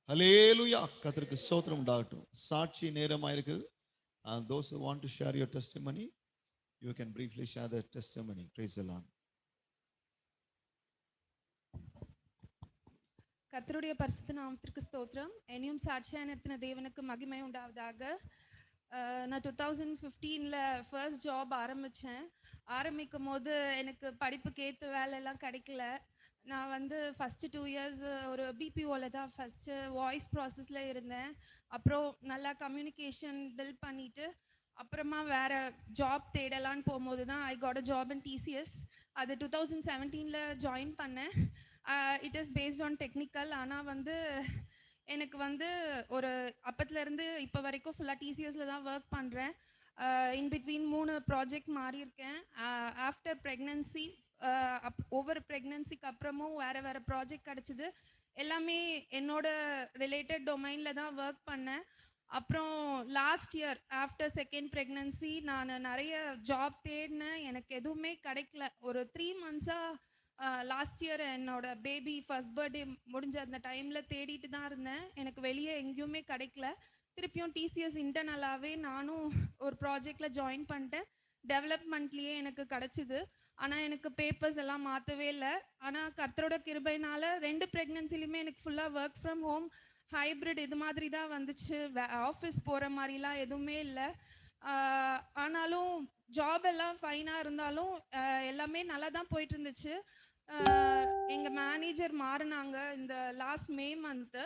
ஹல்லேலூயா. கர்த்தருக்கு ஸ்தோத்திரம் உண்டாகட்டும். சாட்சி நேரமா இருக்குது. Those who want to share your testimony, you can briefly share the testimony. Praise the Lord. கர்த்தருடைய பரிசுத்த நாமத்திற்கு ஸ்தோத்திரம். என்னையும் சாட்சியாக நிறுத்தின தேவனுக்கு மகிமை உண்டாவதாக. நான் 2015ல் ஃபர்ஸ்ட் ஜாப் ஆரம்பிக்கும் போது எனக்கு படிப்புக்கு ஏற்ற வேலையெல்லாம் கிடைக்கல. நான் வந்து ஃபஸ்ட்டு 2 இயர்ஸ் ஒரு பிபிஓவில் தான் ஃபஸ்ட்டு வாய்ஸ் ப்ராசஸில் இருந்தேன். அப்புறம் நல்லா கம்யூனிகேஷன் பில்ட் பண்ணிவிட்டு அப்புறமா வேறு ஜாப் தேடலான்னு போகும்போது தான் I got a job in TCS. அது 2017ல் ஜாயின் பண்ணேன். It is based on technical. ஆனால் வந்து எனக்கு வந்து ஒரு அப்பத்துலேருந்து இப்போ வரைக்கும் ஃபுல்லாக டிசிஎஸில் தான் ஒர்க் பண்ணுறேன். இன் பிட்வீன் 3 ப்ராஜெக்ட் மாறியிருக்கேன். ஆஃப்டர் ப்ரெக்னன்சி ஒவ்வொரு ப்ரெக்னன்சிக்கு அப்புறமும் வேறு ப்ராஜெக்ட் கிடச்சிது. எல்லாமே என்னோட ரிலேட்டட் டொமைனில் தான் ஒர்க் பண்ணேன். அப்புறம் last year after second pregnancy நான் நிறைய ஜாப் தேடினேன். எனக்கு எதுவுமே கிடைக்கல. ஒரு 3 மந்த்ஸாக லாஸ்ட் இயர் என்னோட பேபி ஃபர்ஸ்ட் பர்த்டே முடிஞ்ச அந்த டைமில் தேடிட்டு தான் இருந்தேன். எனக்கு வெளியே எங்கேயுமே கிடைக்கல. திருப்பியும் டிசிஎஸ் இன்டர்னலாகவே நானும் ஒரு ப்ராஜெக்டில் ஜாயின் பண்ணிட்டேன். டெவலப்மெண்ட்லேயே எனக்கு கிடச்சிது. ஆனால் எனக்கு பேப்பர்ஸ் எல்லாம் மாற்றவே இல்லை. ஆனால் கர்த்தரோட கிருபையினால் 2 ப்ரெக்னன்சிலையுமே எனக்கு ஃபுல்லாக ஒர்க் ஃப்ரம் ஹோம் ஹைப்ரிட் இது மாதிரி தான் வந்துச்சு. ஆஃபீஸ் போகிற மாதிரிலாம் எதுவுமே இல்லை. ஆனாலும் ஜாப் எல்லாம் ஃபைனாக இருந்தாலும் எல்லாமே நல்லா தான் போயிட்டு இருந்துச்சு. எங்கள் மேனேஜர் மாறினாங்க இந்த லாஸ்ட் மே மந்த்து.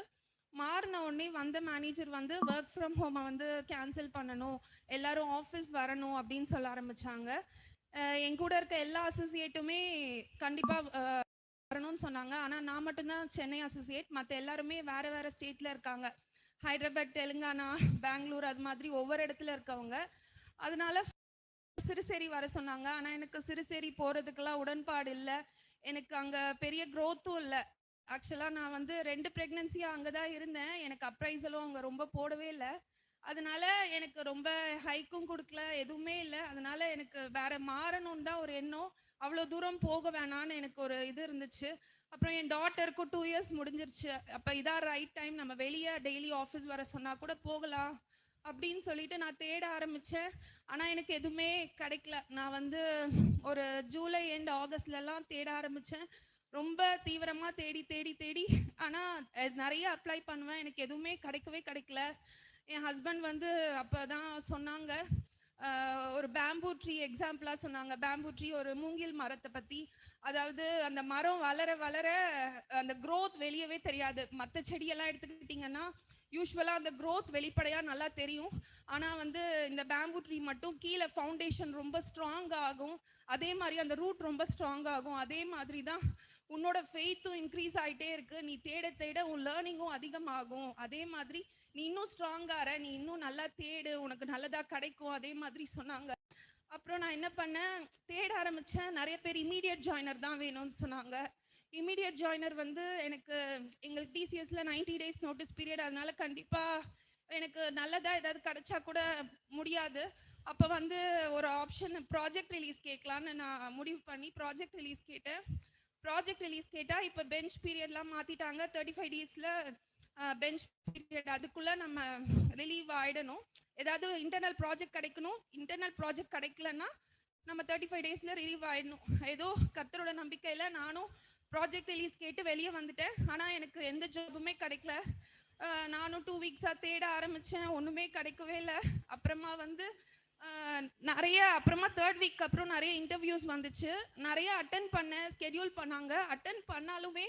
மாறின உடனே வந்த மேனேஜர் வந்து ஒர்க் ஃப்ரம் ஹோமை வந்து கேன்சல் பண்ணணும், எல்லாரும் ஆஃபீஸ் வரணும் அப்படின்னு சொல்ல ஆரம்பித்தாங்க. என் கூட இருக்க எல்லா அசோசியேட்டுமே கண்டிப்பாக வரணும்னு சொன்னாங்க. ஆனால் நான் மட்டும்தான் சென்னை அசோசியேட். மற்ற எல்லாருமே வேறு ஸ்டேட்டில் இருக்காங்க. ஹைதராபாத், தெலுங்கானா, பெங்களூர் அது மாதிரி ஒவ்வொரு இடத்துல இருக்கவங்க. அதனால சிறுசேரி வர சொன்னாங்க. ஆனால் எனக்கு சிறுசேரி போகிறதுக்கெல்லாம் உடன்பாடு இல்லை. எனக்கு அங்கே பெரிய க்ரோத்தும் இல்லை. ஆக்சுவலாக நான் வந்து 2 ப்ரெக்னன்சியாக அங்கே தான் இருந்தேன். எனக்கு அப்ரைசலும் அங்கே ரொம்ப போடவே இல்லை. அதனால எனக்கு ரொம்ப ஹைக்கும் கொடுக்கல, எதுவுமே இல்லை. அதனால எனக்கு வேற மாறணும்னு தான் ஒரு எண்ணம். அவ்வளோ தூரம் போக வேணான்னு எனக்கு ஒரு இது இருந்துச்சு. அப்புறம் என் டாட்டருக்கும் 2 இயர்ஸ் முடிஞ்சிருச்சு. அப்போ இதான் ரைட் டைம், நம்ம வெளியே டெய்லி ஆஃபீஸ் வர சொன்னால் கூட போகலாம் அப்படின்னு சொல்லிட்டு நான் தேட ஆரம்பித்தேன். ஆனால் எனக்கு எதுவுமே கிடைக்கல. நான் வந்து ஒரு ஜூலை எண்ட் ஆகஸ்ட்லலாம் தேட ஆரம்பித்தேன். ரொம்ப தீவிரமாக தேடி ஆனால் நிறைய அப்ளை பண்ணுவேன். எனக்கு எதுவுமே கிடைக்கல. என் ஹஸ்பண்ட் வந்து அப்போ தான் சொன்னாங்க, ஒரு பேம்பூ ட்ரீ எக்ஸாம்பிளாக சொன்னாங்க. பேம்பூ ட்ரீ ஒரு மூங்கில் மரத்தை பற்றி. அதாவது அந்த மரம் வளர அந்த க்ரோத் வெளியவே தெரியாது. மற்ற செடியெல்லாம் எடுத்துக்கிட்டிங்கன்னா யூஸ்வலாக அந்த க்ரோத் வெளிப்படையாக நல்லா தெரியும். ஆனால் வந்து இந்த பேம்பூ ட்ரீ மட்டும் கீழே ஃபவுண்டேஷன் ரொம்ப ஸ்ட்ராங் ஆகும். அதே மாதிரி அந்த ரூட் ரொம்ப ஸ்ட்ராங் ஆகும். அதே மாதிரி தான் உன்னோட ஃபெய்த்தும் இன்க்ரீஸ் ஆகிட்டே இருக்கு. நீ தேட உன் லேர்னிங்கும் அதிகமாகும். அதே மாதிரி நீ இன்னும் ஸ்ட்ராங்காகிற, நீ இன்னும் நல்லா தேடு, உனக்கு நல்லதாக கிடைக்கும். அதே மாதிரி சொன்னாங்க. அப்புறம் நான் என்ன பண்ணேன், தேட ஆரம்பித்தேன். நிறைய பேர் இமீடியட் ஜாயினர் தான் வேணும்னு சொன்னாங்க. இமீடியட் ஜாயினர் வந்து எனக்கு எங்களுக்கு டிசிஎஸ்ல 90 days நோட்டீஸ் பீரியட். அதனால கண்டிப்பாக எனக்கு நல்லதாக ஏதாவது கிடைச்சா கூட முடியாது. அப்போ வந்து ஒரு ஆப்ஷன் ப்ராஜெக்ட் ரிலீஸ் கேட்கலான்னு நான் முடிவு பண்ணி ப்ராஜெக்ட் ரிலீஸ் கேட்டேன். ப்ராஜெக்ட் ரிலீஸ் கேட்டால் இப்போ பெஞ்ச் பீரியட்லாம் மாற்றிட்டாங்க. 35 daysல பெஞ்ச் பீரியட். அதுக்குள்ளே நம்ம ரிலீவ் ஆகிடணும். ஏதாவது இன்டர்னல் ப்ராஜெக்ட் கிடைக்கணும். இன்டர்னல் ப்ராஜெக்ட் கிடைக்கலன்னா நம்ம 35 daysல ரிலீவ் ஆகிடணும். ஏதோ கர்த்தரோட நம்பிக்கையில் நானும் ப்ராஜெக்ட் ரிலீஸ் கேட்டு வெளியே வந்துட்டேன். ஆனால் எனக்கு எந்த ஜாபுமே கிடைக்கல. நானும் 2 வீக்ஸாக தேட ஆரம்பித்தேன், ஒன்றுமே கிடைக்கவே இல்லை. அப்புறமா வந்து அப்புறமா 3rd வீக் அப்புறம் நிறைய இன்டர்வியூஸ் வந்துச்சு. நிறைய அட்டன் பண்ணேன், ஸ்கெடியூல் பண்ணாங்க. அட்டன் பண்ணாலுமே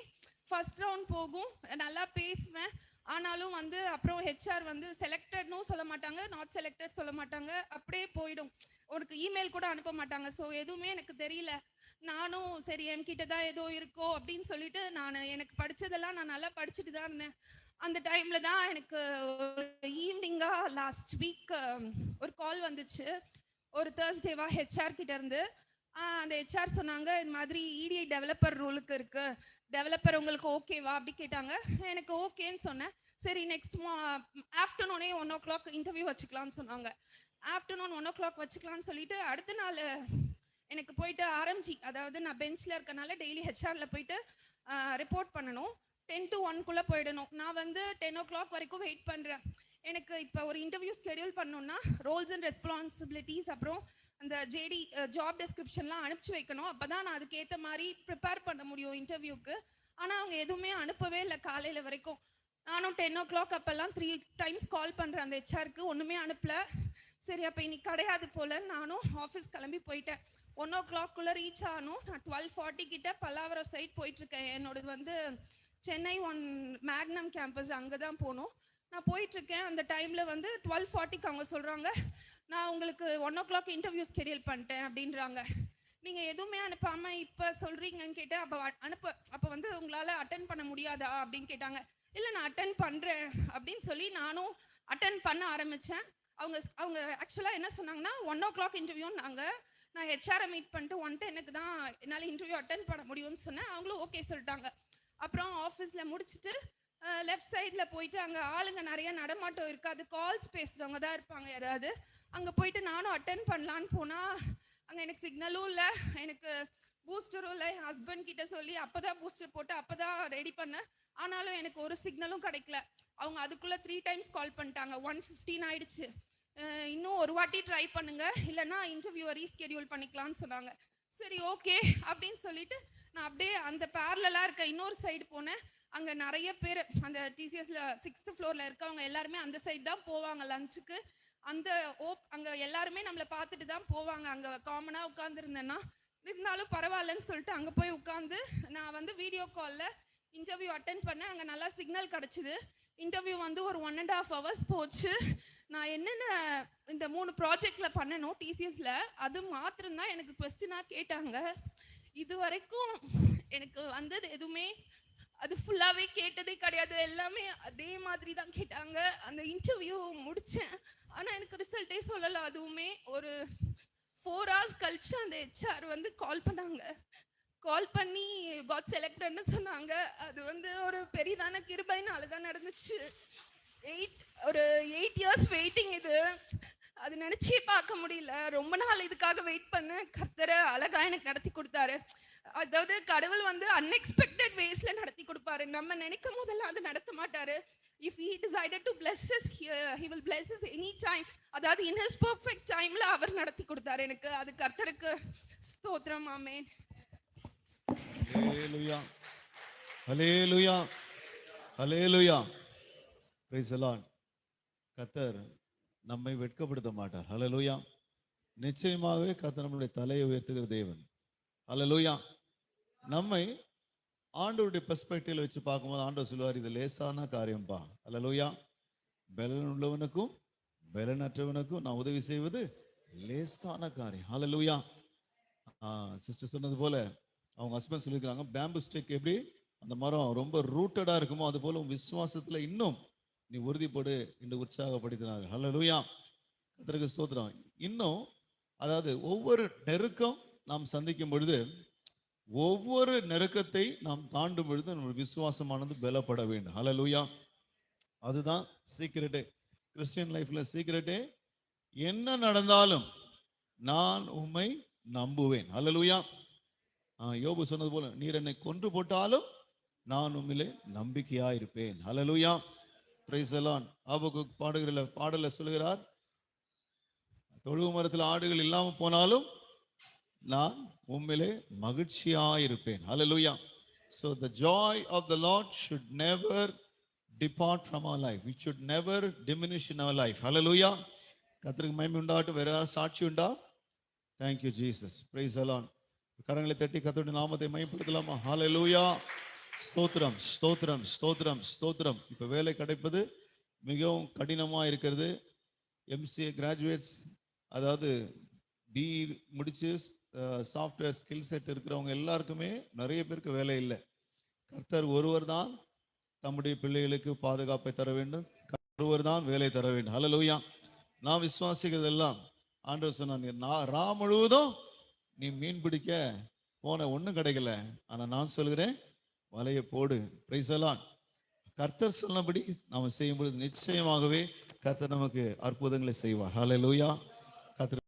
ஃபர்ஸ்ட் ரவுண்ட் போகும், நல்லா பேசுவேன். ஆனாலும் வந்து அப்புறம் ஹெச்ஆர் வந்து செலக்டட்னும் சொல்ல மாட்டாங்க, நாட் செலக்டட் சொல்ல மாட்டாங்க, அப்படியே போயிடும். ஒரு இமெயில் கூட அனுப்ப மாட்டாங்க. ஸோ எதுவுமே எனக்கு தெரியல. நானும் சரி என்கிட்ட தான் ஏதோ இருக்கோ அப்படின்னு சொல்லிட்டு எனக்கு படித்ததெல்லாம் நான் நல்லா படிச்சுட்டு தான் இருந்தேன். அந்த டைமில் தான் எனக்கு ஒரு ஈவினிங்காக லாஸ்ட் வீக் ஒரு கால் வந்துச்சு. ஒரு தேர்ஸ்டேவா ஹெச்ஆர் கிட்ட இருந்து. அந்த ஹெச்ஆர் சொன்னாங்க, இந்த மாதிரி இடிஐ டெவலப்பர் ரோலுக்கு இருக்குது, டெவலப்பர் உங்களுக்கு ஓகேவா அப்படி கேட்டாங்க. எனக்கு ஓகேன்னு சொன்னேன். சரி நெக்ஸ்ட் ஆஃப்டர்நூனே 1 o'clock இன்டர்வியூ வச்சுக்கலான்னு சொன்னாங்க. ஆஃப்டர்நூன் 1 o'clock வச்சுக்கலான்னு சொல்லிட்டு அடுத்த நாள் எனக்கு போயிட்டு ஆரம்பிச்சு, அதாவது நான் பெஞ்சில் இருக்கனால டெய்லி ஹெச்ஆரில் போயிட்டு ரிப்போர்ட் பண்ணணும். 10 to 1 போயிடணும். நான் வந்து 10 o'clock வரைக்கும் வெயிட் பண்ணுறேன். எனக்கு இப்போ ஒரு இன்டர்வியூ ஸ்கெடியூல் பண்ணணும்னா ரோல்ஸ் அண்ட் ரெஸ்பான்சிபிலிட்டிஸ், அப்புறம் அந்த ஜேடி ஜாப் டெஸ்கிரிப்ஷன்லாம் அனுப்பிச்சி வைக்கணும். அப்போ தான் நான் அதுக்கேற்ற மாதிரி ப்ரிப்பேர் பண்ண முடியும் இன்டர்வியூக்கு. ஆனால் அவங்க எதுவுமே அனுப்பவே இல்லை காலையில் வரைக்கும். நானும் 10 o'clock அப்போல்லாம் 3 times கால் பண்ணுறேன் அந்த ஹெச்ஆருக்கு, ஒன்றுமே அனுப்பல. சரி அப்போ இன்னைக்கு கிடையாது போல் நானும் ஆஃபீஸ் கிளம்பி போயிட்டேன். 1 o'clock ரீச் ஆகணும். நான் 12:40 கிட்ட பல்லாவரம் சைட் போயிட்டுருக்கேன். என்னோடது வந்து சென்னை மேக்னம் கேம்பஸ், அங்கே தான் போகணும். நான் போயிட்டுருக்கேன். அந்த டைமில் வந்து 12:40 அவங்க சொல்கிறாங்க, நான் உங்களுக்கு 1 o'clock இன்டர்வியூ ஸ்கெடியூல் பண்ணிட்டேன் அப்படின்றாங்க. நீங்கள் எதுவுமே அனுப்பாமல் இப்போ சொல்கிறீங்கன்னு கேட்டேன். அப்போ வந்து உங்களால் அட்டன் பண்ண முடியாதா அப்படின்னு கேட்டாங்க. இல்லை நான் அட்டன் பண்ணுறேன் அப்படின்னு சொல்லி நானும் அட்டன் பண்ண ஆரம்பித்தேன். அவங்க ஆக்சுவலாக என்ன சொன்னாங்கன்னா 1 o'clock இன்டர்வியூன்னாங்க. நான் ஹெச்ஆரை மீட் பண்ணிட்டு 1:10 தான் என்னால் இன்டர்வியூ அட்டன் பண்ண முடியும்னு சொன்னேன். அவங்களும் ஓகே சொல்லிட்டாங்க. அப்புறம் ஆஃபீஸில் முடிச்சுட்டு லெஃப்ட் சைடில் போயிட்டு அங்கே ஆளுங்க நிறைய நடமாட்டம் இருக்காது, கால்ஸ் பேசுகிறவங்க தான் இருப்பாங்க யாராவது. அங்கே போயிட்டு நானும் அட்டன் பண்ணலான்னு போனால் அங்கே எனக்கு சிக்னலும் இல்லை, எனக்கு பூஸ்டரும் இல்லை. என் ஹஸ்பண்ட் கிட்ட சொல்லி அப்போ தான் பூஸ்டர் போட்டு அப்போ தான் ரெடி பண்ணேன். ஆனாலும் எனக்கு ஒரு சிக்னலும் கிடைக்கல. அவங்க அதுக்குள்ளே 3 times கால் பண்ணிட்டாங்க. 1:15 ஆயிடுச்சு. இன்னும் ஒரு வாட்டி ட்ரை பண்ணுங்க, இல்லைன்னா இன்டர்வியூவை ரீஸ்கெடியூல் பண்ணிக்கலாம்னு சொன்னாங்க. சரி ஓகே அப்படின்னு சொல்லிட்டு நான் அப்படியே அந்த பேரலாக இருக்க இன்னொரு சைடு போனேன். அங்கே நிறைய பேர் அந்த டிசிஎஸ்ல 6th floor இருக்கவங்க எல்லாருமே அந்த சைடு தான் போவாங்க லஞ்சுக்கு. அங்கே எல்லாருமே நம்மளை பார்த்துட்டு தான் போவாங்க. அங்கே காமனாக உட்காந்துருந்தேன்னா இருந்தாலும் பரவாயில்லன்னு சொல்லிட்டு அங்கே போய் உட்காந்து நான் வந்து வீடியோ காலில் இன்டர்வியூ அட்டன் பண்ணேன். அங்கே நல்லா சிக்னல் கிடச்சிது. இன்டர்வியூ வந்து ஒரு 1.5 hours போச்சு. நான் என்னென்ன இந்த 3 ப்ராஜெக்டில் பண்ணணும் டிசிஎஸ்ல, அது மாத்திரம்தான் எனக்கு கொஸ்டினாக கேட்டாங்க. இது வரைக்கும் எனக்கு வந்தது எதுவுமே அது ஃபுல்லாகவே கேட்டதே கிடையாது. எல்லாமே அதே மாதிரி தான் கேட்டாங்க. அந்த இன்டர்வியூ முடித்தேன், ஆனால் எனக்கு ரிசல்ட்டே சொல்லலை. அதுவுமே ஒரு 4 hours கழிச்சு அந்த ஹெச்ஆர் வந்து கால் பண்ணாங்க. கால் பண்ணி காட் செலக்டட்னு சொன்னாங்க. அது வந்து ஒரு பெரிதான கிருபைனால தான் நடந்துச்சு. 8 years வெயிட்டிங் இது. அது நினச்சே பார்க்க முடியல. ரொம்ப நாள் இதுக்காக வெயிட் பண்ண கர்த்தரை அழகாக எனக்கு நடத்தி கொடுத்தாரு. அதாவது கடவுள் வந்து அன்எக்ஸ்பெக்டட் வேஸில் நடத்தி கொடுப்பாரு. நம்ம நினைக்கும் போதெல்லாம் அது நடத்த மாட்டாரு. If he decided to bless us, he will bless us any time. அதாவது in his perfect timeல அவர் நடத்தி கொடுத்தாரு எனக்கு. அது கர்த்தருக்கு ஸ்தோத்திரம். ஆமென். Hallelujah. Hallelujah. Hallelujah. Praise the Lord. கர்த்தர் நம்மை வெட்கப்படுத்த மாட்டார். ஹல்லேலூயா. நிச்சயமாகவே கர்த்தர் நம்முடைய தலையை உயர்த்துகிற தேவன். ஹல்லேலூயா. நம்மை ஆண்டவருடைய பெர்ஸ்பெக்டிவ்ல வச்சு பார்க்கும்போது ஆண்டவர் சொல்லுவார், இது லேசான காரியம்பா. ஹல்லேலூயா. பலன் உள்ளவனுக்கும் பலனற்றவனுக்கும் நான் உதவி செய்வது லேசான காரியம். ஹல்லேலூயா. சிஸ்டர் சொன்னது போல அவங்க ஹஸ்பண்ட் சொல்லியிருக்கிறாங்க, பேம்பு ஸ்டிக் எப்படி அந்த மரம் ரொம்ப ரூட்டடாக இருக்குமோ அது போல விசுவாசத்தில் இன்னும் நீ உறுதிப்படு என்று உற்சாகப்படுத்தினார்கள். ஹல்லேலூயா. கர்த்தருக்கு ஸ்தோத்திரம். இன்னும் அதாவது ஒவ்வொரு நெருக்கம் நாம் சந்திக்கும் பொழுது, ஒவ்வொரு நெருக்கத்தை நாம் தாண்டும் பொழுது நம்முடைய விசுவாசமானது பலப்பட வேண்டும். ஹல்லேலூயா. அதுதான் சீக்கிரட்டே. கிறிஸ்டியன் லைஃப்ல சீக்கிரட்டே, என்ன நடந்தாலும் நான் உம்மை நம்புவேன். ஹல்லேலூயா. யோபு சொன்னது போல, நீர் என்னை கொன்று போட்டாலும் நான் உம்மிலே நம்பிக்கையா இருப்பேன். Hallelujah. Praise the Lord. Habakkuk பாடல்ல சொல்கிறார், தொழுவு மரத்தில் ஆடுகள் இல்லாமல் போனாலும் நான் உம்மிலே மகிழ்ச்சியா இருப்பேன். ஹல்லேலூயா. So the joy of the Lord should never depart from our life. It should never diminish in our life. Hallelujah. கர்த்தருக்கு மகிமை உண்டாகட்டும். வேற யாராவது சாட்சி உண்டா? Thank you Jesus. Praise the Lord. கரங்களை தட்டி கர்த்தருடைய நாமத்தை மகிமைப்படுத்தலாமா? ஹல்லேலூயா. ஸ்தோத்திரம் ஸ்தோத்திரம் ஸ்தோத்திரம் ஸ்தோத்திரம். இப்போ வேலை கிடைப்பது மிகவும் கடினமாக இருக்கிறது. எம்சிஏ கிராஜுவேட்ஸ், அதாவது பிஇ முடிச்சு சாஃப்ட்வேர் ஸ்கில் செட் இருக்கிறவங்க எல்லாருக்குமே நிறைய பேருக்கு வேலை இல்லை. கர்த்தர் ஒருவர் தான் தம்முடைய பிள்ளைகளுக்கு பாதுகாப்பை தர வேண்டும். ஒருவர் தான் வேலை தர வேண்டும். ஹல்லேலூயா. நான் விசுவாசிக்கிறதெல்லாம் ஆண்டவர் சொன்னார், ரா முழுவதும் நீ மீன் பிடிக்க போன ஒன்றும் கிடைக்கல, ஆனால் நான் சொல்கிறேன் வலையை போடு. Price the Lord. கர்த்தர் சொன்னபடி நாம் செய்யும் பொழுது நிச்சயமாகவே கர்த்தர் நமக்கு அற்புதங்களை செய்வார். ஹல்லேலூயா. கர்த்தர்